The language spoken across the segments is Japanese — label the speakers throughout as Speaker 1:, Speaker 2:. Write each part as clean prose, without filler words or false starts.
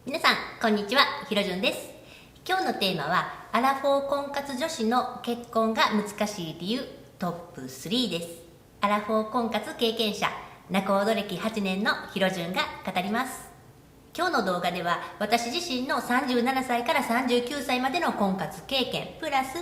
Speaker 1: 皆さんこんにちは、ひろじゅんです。今日のテーマはアラフォー婚活女子の結婚が難しい理由トップ3です。アラフォー婚活経験者、仲人歴8年のひろじゅんが語ります。今日の動画では私自身の37歳から39歳までの婚活経験プラス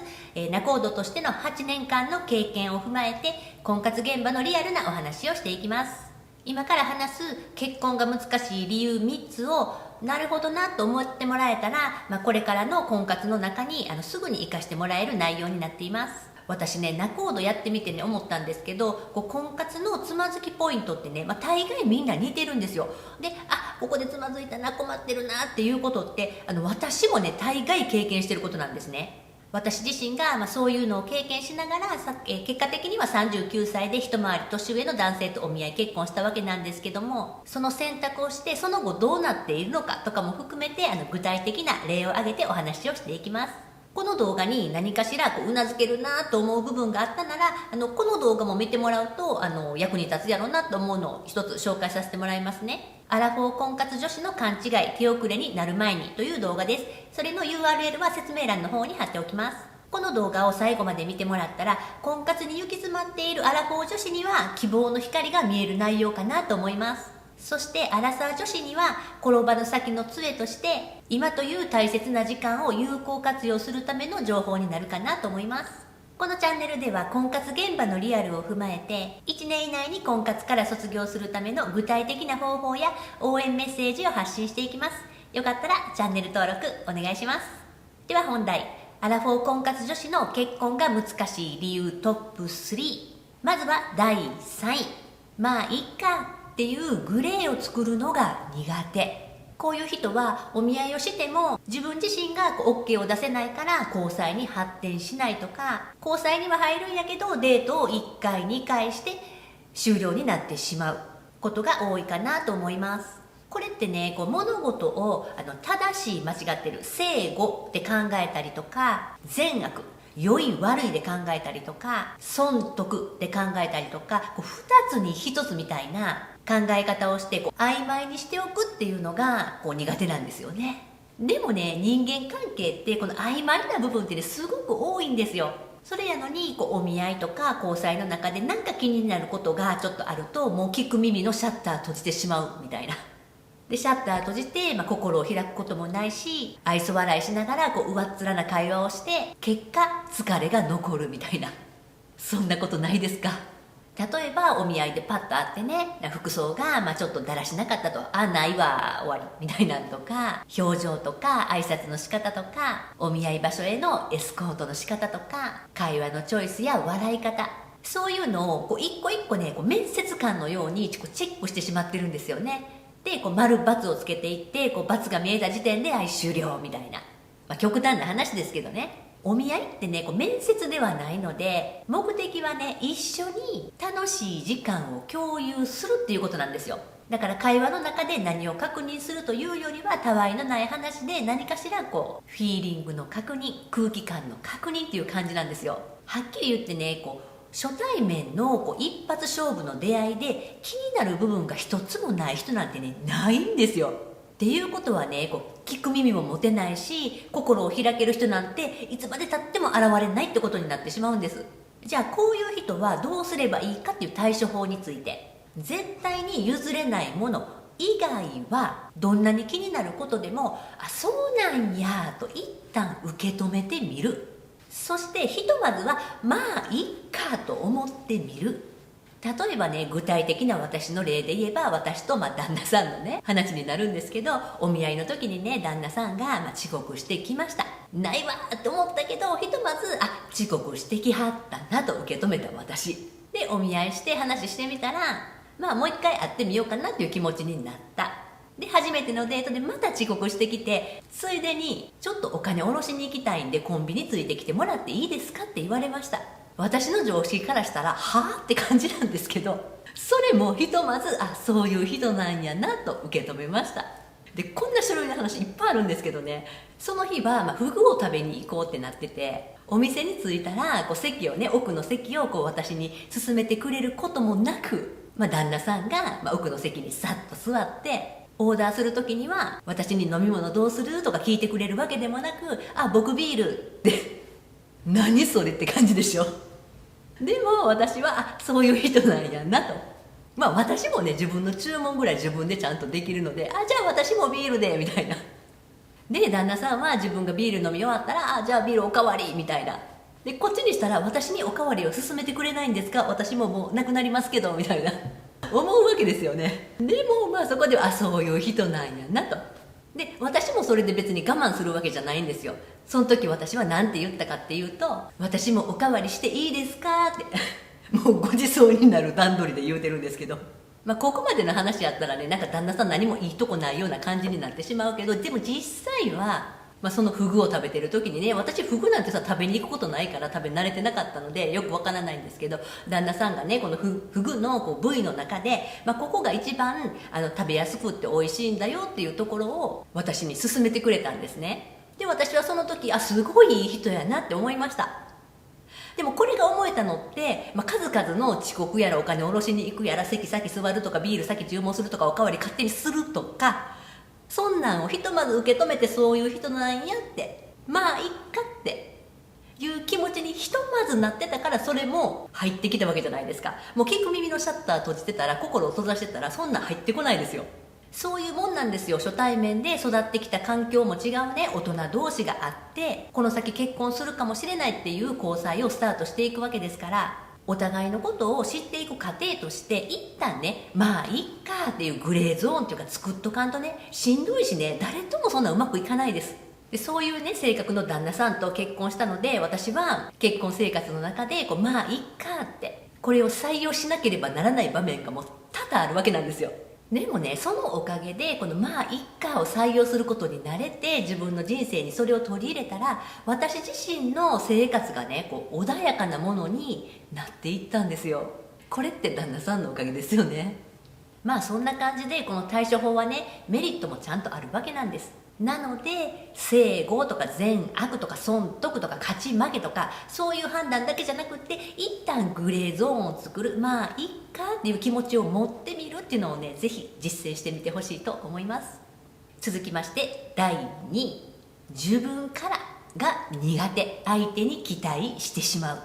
Speaker 1: 仲人としての8年間の経験を踏まえて婚活現場のリアルなお話をしていきます。今から話す結婚が難しい理由3つをなるほどなと思ってもらえたら、これからの婚活の中にすぐに活かしてもらえる内容になっています。私ね、仲人やってみてね思ったんですけど、婚活のつまずきポイントってね、大概みんな似てるんですよ。で、ここでつまずいたな、困ってるなっていうことって私もね大概経験してることなんですね。私自身がそういうのを経験しながら結果的には39歳で一回り年上の男性とお見合い結婚したわけなんですけども、その選択をしてその後どうなっているのかとかも含めて具体的な例を挙げてお話をしていきます。この動画に何かしらうなずけるなと思う部分があったならこの動画も見てもらうと役に立つやろうなと思うのを一つ紹介させてもらいますね。アラフォー婚活女子の勘違い手遅れになる前にという動画です。それの URL は説明欄の方に貼っておきます。この動画を最後まで見てもらったら婚活に行き詰まっているアラフォー女子には希望の光が見える内容かなと思います。そしてアラサー女子には転ばぬ先の杖として今という大切な時間を有効活用するための情報になるかなと思います。このチャンネルでは婚活現場のリアルを踏まえて1年以内に婚活から卒業するための具体的な方法や応援メッセージを発信していきます。よかったらチャンネル登録お願いします。では本題、アラフォー婚活女子の結婚が難しい理由トップ3。まずは第3位、まあいっかっていうグレーを作るのが苦手。こういう人はお見合いをしても自分自身が OK を出せないから交際に発展しないとか、交際には入るんやけどデートを1回2回して終了になってしまうことが多いかなと思います。これってね、物事を正しい間違ってる正誤って考えたりとか、善悪良い悪いで考えたりとか、損得で考えたりとか、2つに1つみたいな考え方をして曖昧にしておくっていうのが苦手なんですよね。でもね、人間関係ってこの曖昧な部分ってねすごく多いんですよ。それやのにお見合いとか交際の中でなんか気になることがちょっとあると、もう聞く耳のシャッター閉じてしまうみたいな。でシャッター閉じて、心を開くこともないし、愛想笑いしながら上っ面な会話をして結果疲れが残るみたいな、そんなことないですか？例えばお見合いでパッと会ってね、服装がちょっとだらしなかったと、ないわ終わりみたいなんとか、表情とか挨拶の仕方とか、お見合い場所へのエスコートの仕方とか、会話のチョイスや笑い方、そういうのを一個一個ね面接官のようにチェックしてしまってるんですよね。で丸×をつけていって×が見えた時点で終了みたいな、極端な話ですけどね。お見合いってね面接ではないので、目的はね一緒に楽しい時間を共有するっていうことなんですよ。だから会話の中で何を確認するというよりは、たわいのない話で何かしらフィーリングの確認、空気感の確認っていう感じなんですよ。はっきり言ってね初対面の一発勝負の出会いで気になる部分が一つもない人なんてねないんですよ。っていうことはね聞く耳も持てないし、心を開ける人なんていつまでたっても現れないってことになってしまうんです。じゃあこういう人はどうすればいいかっていう対処法について、絶対に譲れないもの以外はどんなに気になることでもそうなんやと一旦受け止めてみる。そしてひとまずはいっかと思ってみる。例えばね、具体的な私の例で言えば、私と旦那さんのね話になるんですけど、お見合いの時にね旦那さんが遅刻してきました。ないわと思ったけど、ひとまず遅刻してきはったなと受け止めた私で、お見合いして話してみたらもう一回会ってみようかなっていう気持ちになった。で初めてのデートでまた遅刻してきて、ついでにちょっとお金下ろしに行きたいんでコンビニついてきてもらっていいですかって言われました。私の常識からしたらはあって感じなんですけど、それもひとまずそういう人なんやなと受け止めました。でこんな種類の話いっぱいあるんですけどね、その日はフグを食べに行こうってなってて、お店に着いたら席をね、奥の席を私に勧めてくれることもなく、旦那さんが、奥の席にさっと座ってオーダーする時には私に飲み物どうするとか聞いてくれるわけでもなく、あ、僕ビールって何それって感じでしょ。でも私はそういう人なんやなと。私もね、自分の注文ぐらい自分でちゃんとできるので、じゃあ私もビールでみたいな。で旦那さんは自分がビール飲み終わったら、じゃあビールおかわりみたいな。でこっちにしたら、私におかわりを勧めてくれないんですか、私ももうなくなりますけどみたいな思うわけですよね。でもそこではそういう人なんやなと。で私もそれで別に我慢するわけじゃないんですよ。その時私は何て言ったかっていうと、私もおかわりしていいですかってもうごちそうになる段取りで言うてるんですけど、ここまでの話やったらね、旦那さん何もいいとこないような感じになってしまうけど、でも実際は、そのフグを食べてる時にね、私フグなんて食べに行くことないから食べ慣れてなかったのでよくわからないんですけど、旦那さんがねこのフグの部位の中で、ここが一番食べやすくって美味しいんだよっていうところを私に勧めてくれたんですね。で私はその時、すごいいい人やなって思いました。でもこれが思えたのって、数々の遅刻やらお金下ろしに行くやら、席先座るとかビール先注文するとかおかわり勝手にするとか、そんなんをひとまず受け止めて、そういう人なんやって、いっかっていう気持ちにひとまずなってたから、それも入ってきたわけじゃないですか。もう聞く耳のシャッター閉じてたら、心を閉ざしてたら、そんなん入ってこないですよ。そういうもんなんですよ。初対面で育ってきた環境も違うね、大人同士があって、この先結婚するかもしれないっていう交際をスタートしていくわけですから、お互いのことを知っていく過程として、一旦ね、いっかっていうグレーゾーンっていうか作っとかんとね、しんどいしね、誰ともそんなうまくいかないです。でそういうね性格の旦那さんと結婚したので、私は結婚生活の中でいっかってこれを採用しなければならない場面がもう多々あるわけなんですよ。でもね、そのおかげでこのいっかを採用することに慣れて、自分の人生にそれを取り入れたら、私自身の生活がね穏やかなものになっていったんですよ。これって旦那さんのおかげですよね。そんな感じで、この対処法はね、メリットもちゃんとあるわけなんです。なので正誤とか善悪とか損得とか勝ち負けとか、そういう判断だけじゃなくって、一旦グレーゾーンを作る、いっかっていう気持ちを持ってみるっていうのをね、ぜひ実践してみてほしいと思います。続きまして第2位、自分からが苦手、相手に期待してしまう。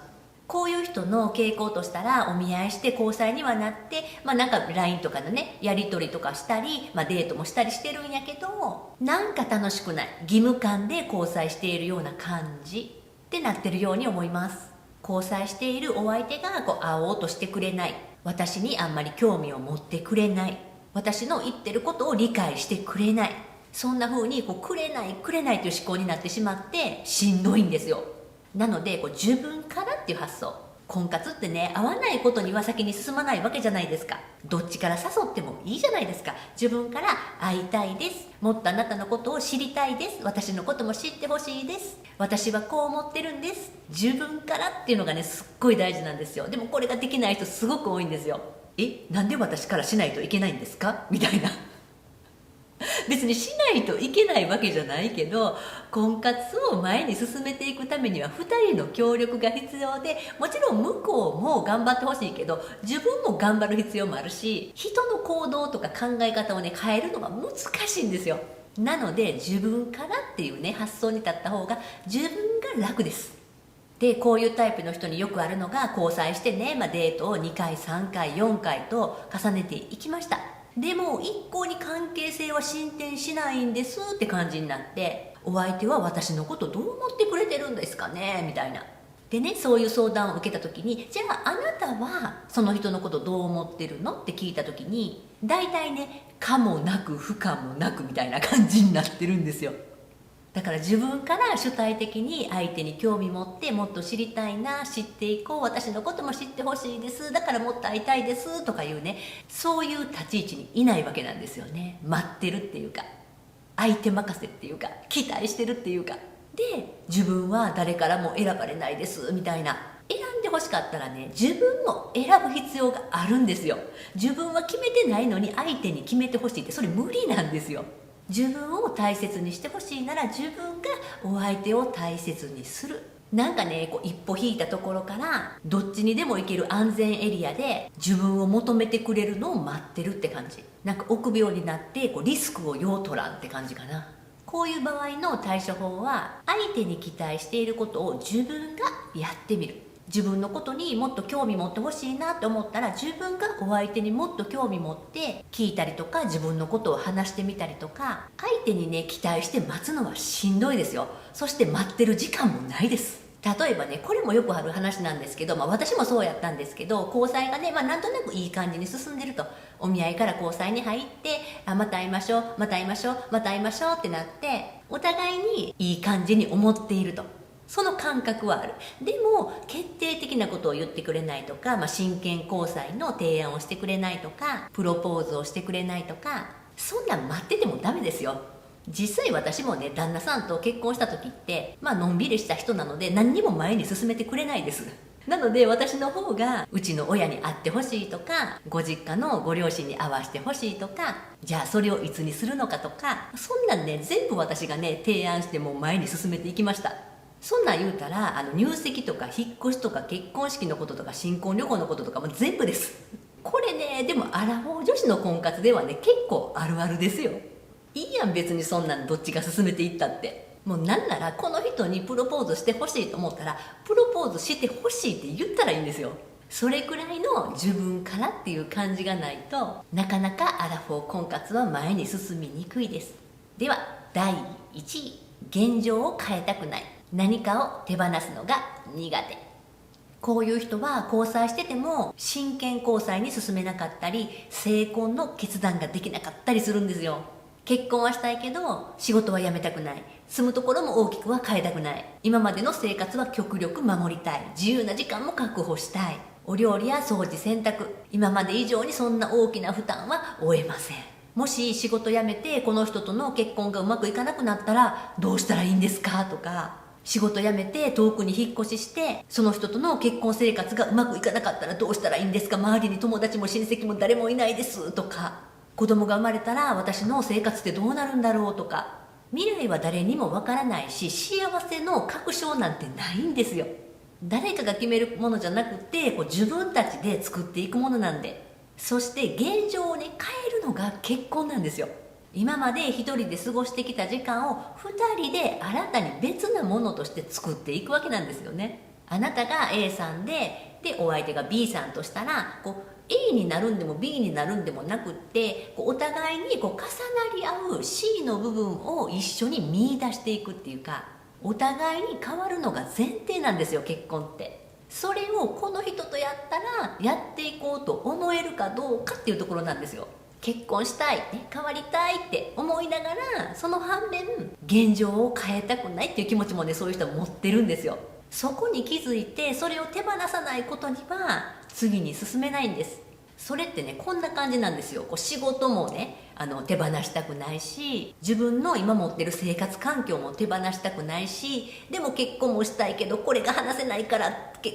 Speaker 1: こういう人の傾向としたら、お見合いして交際にはなって、なんか LINE とかのねやり取りとかしたり、デートもしたりしてるんやけど、なんか楽しくない、義務感で交際しているような感じってなってるように思います。交際しているお相手が会おうとしてくれない、私にあんまり興味を持ってくれない、私の言ってることを理解してくれない、そんな風にくれないという思考になってしまってしんどいんですよ。なので自分からっていう発想。婚活ってね、合わないことには先に進まないわけじゃないですか。どっちから誘ってもいいじゃないですか。自分から会いたいです、もっとあなたのことを知りたいです、私のことも知ってほしいです、私はこう思ってるんです、自分からっていうのがね、すっごい大事なんですよ。でもこれができない人すごく多いんですよ。なんで私からしないといけないんですかみたいな別にしないといけないわけじゃないけど、婚活を前に進めていくためには2人の協力が必要で、もちろん向こうも頑張ってほしいけど、自分も頑張る必要もあるし、人の行動とか考え方をね変えるのが難しいんですよ。なので自分からっていうね発想に立った方が自分が楽です。でこういうタイプの人によくあるのが、交際してね、デートを2回3回4回と重ねていきました。でも一向に関係性は進展しないんですって感じになって、お相手は私のことどう思ってくれてるんですかねみたいな。でね、そういう相談を受けた時に、じゃああなたはその人のことどう思ってるのって聞いた時に、大体ね、可もなく不可もなくみたいな感じになってるんですよ。だから自分から主体的に相手に興味持って、もっと知りたいな、知っていこう、私のことも知ってほしいです、だからもっと会いたいですとかいうね、そういう立ち位置にいないわけなんですよね。待ってるっていうか、相手任せっていうか、期待してるっていうかで、自分は誰からも選ばれないですみたいな。選んでほしかったらね、自分も選ぶ必要があるんですよ。自分は決めてないのに相手に決めてほしいって、それ無理なんですよ。自分を大切にしてほしいなら、自分がお相手を大切にする。なんかねこう一歩引いたところからどっちにでも行ける安全エリアで自分を求めてくれるのを待ってるって感じ。なんか臆病になってこうリスクをよう取らんって感じかな。こういう場合の対処法は、相手に期待していることを自分がやってみる。自分のことにもっと興味持ってほしいなって思ったら、自分がお相手にもっと興味持って聞いたりとか、自分のことを話してみたりとか。相手にね期待して待つのはしんどいですよ。そして待ってる時間もないです。例えばね、これもよくある話なんですけど、私もそうやったんですけど、交際がね、なんとなくいい感じに進んでると。お見合いから交際に入って、また会いましょう、また会いましょう、また会いましょうってなって、お互いにいい感じに思っていると。その感覚はある。でも、決定的なことを言ってくれないとか、真剣交際の提案をしてくれないとか、プロポーズをしてくれないとか、そんなん待っててもダメですよ。実際私もね、旦那さんと結婚した時ってのんびりした人なので、何にも前に進めてくれないです。なので私の方がうちの親に会ってほしいとか、ご実家のご両親に会わしてほしいとか、じゃあそれをいつにするのかとか、そんなんね全部私がね提案しても前に進めていきました。そんなん言うたら入籍とか引っ越しとか結婚式のこととか新婚旅行のこととかも全部です。これねでもアラフォー女子の婚活ではね結構あるあるですよ。いいやん別にそんなんどっちが進めていったって。もうなんならこの人にプロポーズしてほしいと思ったらプロポーズしてほしいって言ったらいいんですよ。それくらいの自分からっていう感じがないとなかなかアラフォー婚活は前に進みにくいです。では第1位、現状を変えたくない、何かを手放すのが苦手。こういう人は交際してても真剣交際に進めなかったり、成婚の決断ができなかったりするんですよ。結婚はしたいけど仕事は辞めたくない、住むところも大きくは変えたくない、今までの生活は極力守りたい、自由な時間も確保したい、お料理や掃除洗濯、今まで以上にそんな大きな負担は負えません。もし仕事辞めてこの人との結婚がうまくいかなくなったらどうしたらいいんですかとか、仕事辞めて遠くに引っ越ししてその人との結婚生活がうまくいかなかったらどうしたらいいんですか、周りに友達も親戚も誰もいないですとか、子供が生まれたら私の生活ってどうなるんだろうとか。未来は誰にもわからないし、幸せの確証なんてないんですよ。誰かが決めるものじゃなくて自分たちで作っていくものなんで。そして現状をね変えるのが結婚なんですよ。今まで一人で過ごしてきた時間を二人で新たに別なものとして作っていくわけなんですよね。あなたが A さんでお相手が B さんとしたらA になるんでも B になるんでもなくってお互いに重なり合う C の部分を一緒に見出していくっていうか、お互いに変わるのが前提なんですよ結婚って。それをこの人とやったらやっていこうと思えるかどうかっていうところなんですよ。結婚したい、変わりたいって思いながら、その反面現状を変えたくないっていう気持ちもねそういう人は持ってるんですよ。そこに気づいてそれを手放さないことには次に進めないんです。それってねこんな感じなんですよ。仕事もね手放したくないし、自分の今持ってる生活環境も手放したくないし、でも結婚もしたいけどこれが話せないから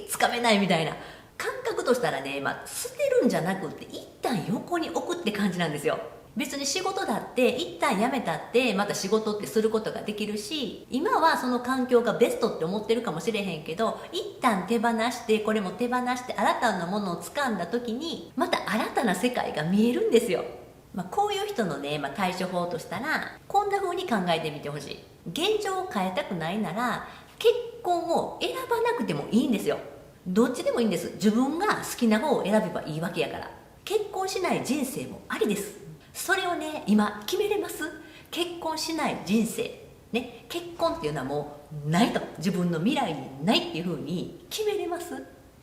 Speaker 1: つかめないみたいな感覚としたらね、捨てるんじゃなくって一旦横に置くって感じなんですよ。別に仕事だって一旦辞めたってまた仕事ってすることができるし、今はその環境がベストって思ってるかもしれへんけど、一旦手放してこれも手放して新たなものを掴んだ時にまた新たな世界が見えるんですよ。こういう人のね、対処法としたらこんな風に考えてみてほしい。現状を変えたくないなら結婚を選ばなくてもいいんですよ。どっちでもいいんです。自分が好きな方を選べばいいわけやから。結婚しない人生もありです。それをね今決めれます？結婚しない人生ね、結婚っていうのはもうないと、自分の未来にないっていう風に決めれます？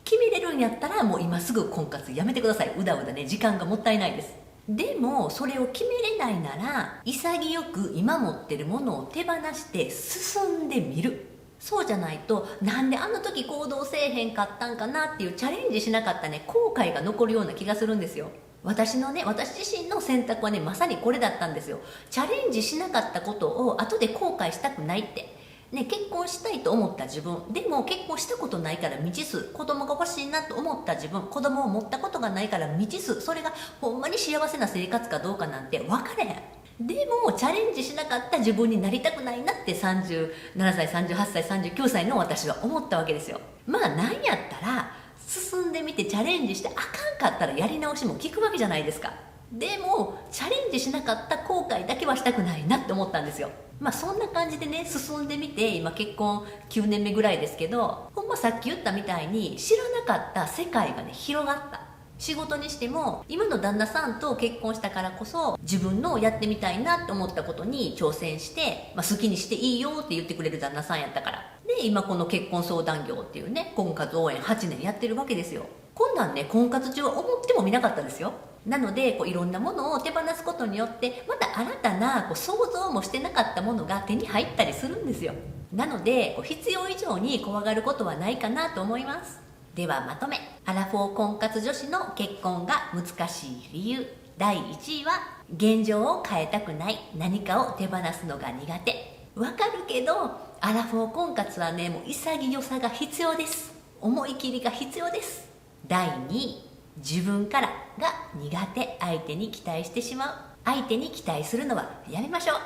Speaker 1: 決めれるんやったらもう今すぐ婚活やめてください。うだうだね時間がもったいないです。でもそれを決めれないなら潔く今持ってるものを手放して進んでみる。そうじゃないと、なんであの時行動せえへんかったんかなっていうチャレンジしなかったね後悔が残るような気がするんですよ。私自身の選択はねまさにこれだったんですよ。チャレンジしなかったことを後で後悔したくないってね、結婚したいと思った自分でも結婚したことないから未知数、子供が欲しいなと思った自分、子供を持ったことがないから未知数、それがほんまに幸せな生活かどうかなんて分かれへん。でもチャレンジしなかった自分になりたくないなって37歳38歳39歳の私は思ったわけですよ。まあなんやったら進んでみてチャレンジしてあかんかったらやり直しも効くわけじゃないですか。でもチャレンジしなかった後悔だけはしたくないなって思ったんですよ。まあそんな感じでね進んでみて今結婚9年目ぐらいですけど、ほんまさっき言ったみたいに知らなかった世界がね広がった。仕事にしても今の旦那さんと結婚したからこそ自分のやってみたいなって思ったことに挑戦して、好きにしていいよって言ってくれる旦那さんやったからで、今この結婚相談業っていうね婚活応援8年やってるわけですよ。こんなんね婚活中は思ってもみなかったですよ。なのでいろんなものを手放すことによってまた新たな想像もしてなかったものが手に入ったりするんですよ。なので必要以上に怖がることはないかなと思います。ではまとめ、アラフォー婚活女子の結婚が難しい理由。第1位は現状を変えたくない、何かを手放すのが苦手。わかるけどアラフォー婚活はねもう潔さが必要です。思い切りが必要です。第2位、自分からが苦手、相手に期待してしまう。相手に期待するのはやめましょう。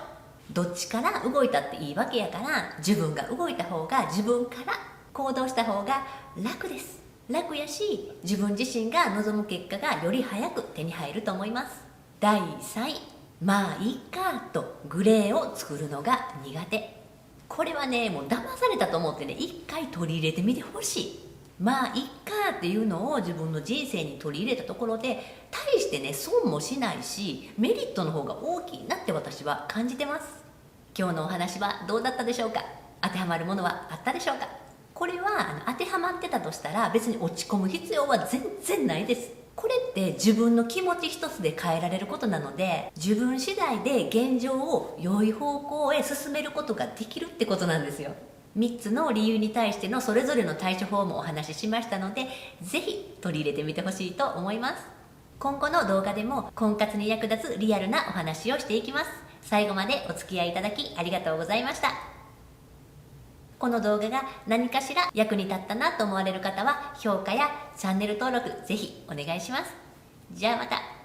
Speaker 1: どっちから動いたっていいわけやから、自分が動いた方が自分から行動した方が楽です。楽やし自分自身が望む結果がより早く手に入ると思います。第3位、まあいいかとグレーを作るのが苦手。これはねもう騙されたと思ってね一回取り入れてみてほしい。まあいっかっていうのを自分の人生に取り入れたところで大してね損もしないしメリットの方が大きいなって私は感じてます。今日のお話はどうだったでしょうか。当てはまるものはあったでしょうか。これは当てはまってたとしたら別に落ち込む必要は全然ないです。これって自分の気持ち一つで変えられることなので、自分次第で現状を良い方向へ進めることができるってことなんですよ。3つの理由に対してのそれぞれの対処法もお話ししましたので、ぜひ取り入れてみてほしいと思います。今後の動画でも婚活に役立つリアルなお話をしていきます。最後までお付き合いいただきありがとうございました。この動画が何かしら役に立ったなと思われる方は評価やチャンネル登録ぜひお願いします。じゃあまた。